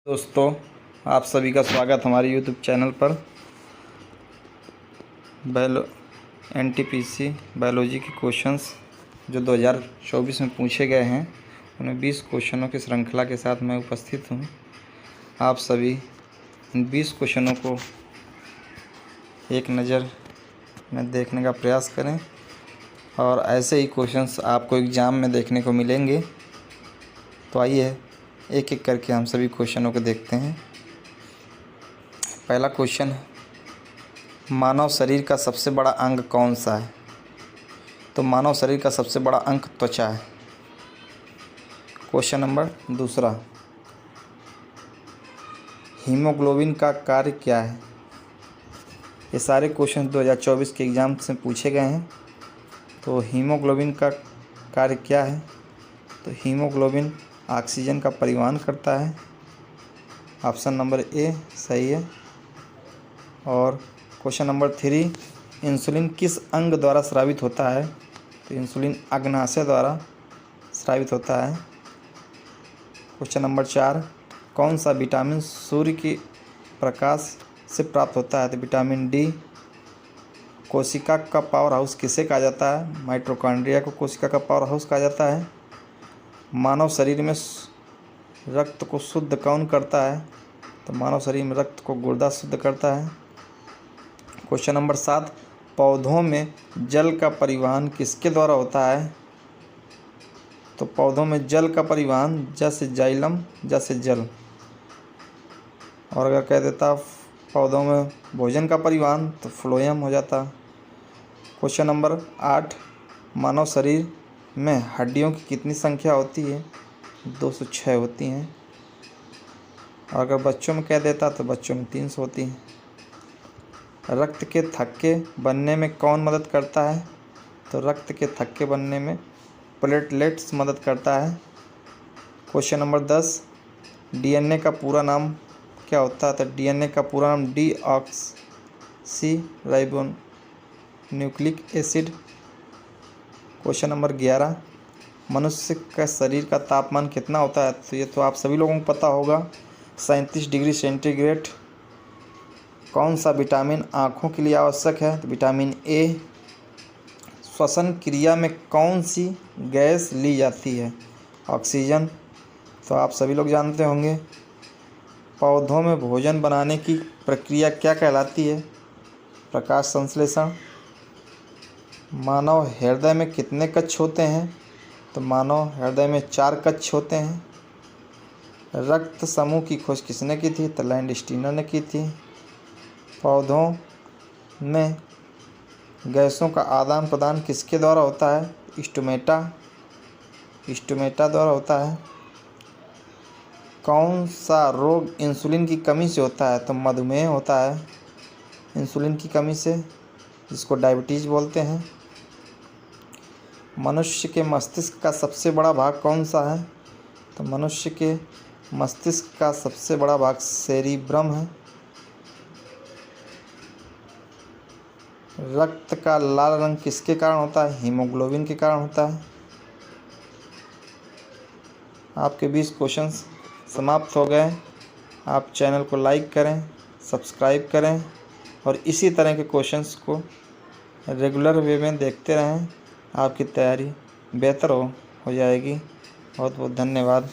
दोस्तों, आप सभी का स्वागत हमारे यूट्यूब चैनल पर। एनटीपीसी बायोलॉजी के क्वेश्चंस जो 2024 में पूछे गए हैं, उन्हें 20 क्वेश्चनों की श्रृंखला के साथ मैं उपस्थित हूं। आप सभी इन 20 क्वेश्चनों को एक नज़र में देखने का प्रयास करें और ऐसे ही क्वेश्चंस आपको एग्ज़ाम में देखने को मिलेंगे। तो आइए एक एक करके हम सभी क्वेश्चनों को देखते हैं। पहला क्वेश्चन है, मानव शरीर का सबसे बड़ा अंग कौन सा है? तो मानव शरीर का सबसे बड़ा अंग त्वचा है। क्वेश्चन नंबर दूसरा, हीमोग्लोबिन का कार्य क्या है? ये सारे क्वेश्चन 2024 के एग्ज़ाम से पूछे गए हैं। तो हीमोग्लोबिन का कार्य क्या है? तो हीमोग्लोबिन ऑक्सीजन का परिवहन करता है। ऑप्शन नंबर ए सही है। और क्वेश्चन नंबर 3, इंसुलिन किस अंग द्वारा स्रावित होता है? तो इंसुलिन अग्नाशय द्वारा स्रावित होता है। क्वेश्चन नंबर 4, कौन सा विटामिन सूर्य की प्रकाश से प्राप्त होता है? तो विटामिन डी। कोशिका का पावर हाउस किसे कहा जाता है? माइटोकॉन्ड्रिया को कोशिका का पावर हाउस कहा जाता है। मानव शरीर में रक्त को शुद्ध कौन करता है? तो मानव शरीर में रक्त को गुर्दा शुद्ध करता है। क्वेश्चन नंबर 7, पौधों में जल का परिवहन किसके द्वारा होता है? तो पौधों में जल का परिवहन जैसे जाइलम जैसे जल। और अगर कह देता पौधों में भोजन का परिवहन तो फ्लोएम हो जाता। क्वेश्चन नंबर 8, मानव शरीर में हड्डियों की कितनी संख्या होती है? 206 होती हैं। और अगर बच्चों में कह देता तो बच्चों में 300 होती हैं। रक्त के थक्के बनने में कौन मदद करता है? तो रक्त के थक्के बनने में प्लेटलेट्स मदद करता है। क्वेश्चन नंबर 10, डीएनए का पूरा नाम क्या होता है? तो डीएनए का पूरा नाम deoxy ribo nucleic acid. Question number 11, मनुष्य का शरीर का तापमान कितना होता है? तो ये तो आप सभी लोगों को पता होगा, 37 डिग्री सेंटीग्रेड। कौन सा विटामिन आँखों के लिए आवश्यक है? तो विटामिन ए। श्वसन क्रिया में कौन सी गैस ली जाती है? ऑक्सीजन। तो आप सभी लोग जानते होंगे। पौधों में भोजन बनाने की प्रक्रिया क्या कहलाती है? प्रकाश संश्लेषण। मानव हृदय में कितने कक्ष होते हैं? तो मानव हृदय में 4 कक्ष होते हैं। रक्त समूह की खोज किसने की थी? तो लैंडस्टीनर ने की थी। पौधों में गैसों का आदान प्रदान किसके द्वारा होता है? स्टोमेटा द्वारा होता है। कौन सा रोग इंसुलिन की कमी से होता है? तो मधुमेह होता है इंसुलिन की कमी से, जिसको डायबिटीज़ बोलते हैं। मनुष्य के मस्तिष्क का सबसे बड़ा भाग कौन सा है? तो मनुष्य के मस्तिष्क का सबसे बड़ा भाग सेरिब्रम है। रक्त का लाल रंग किसके कारण होता है? हीमोग्लोबिन के कारण होता है। आपके 20 क्वेश्चंस समाप्त हो गए। आप चैनल को लाइक करें, सब्सक्राइब करें और इसी तरह के क्वेश्चंस को रेगुलर वे में देखते रहें। आपकी तैयारी बेहतर हो जाएगी। बहुत बहुत धन्यवाद।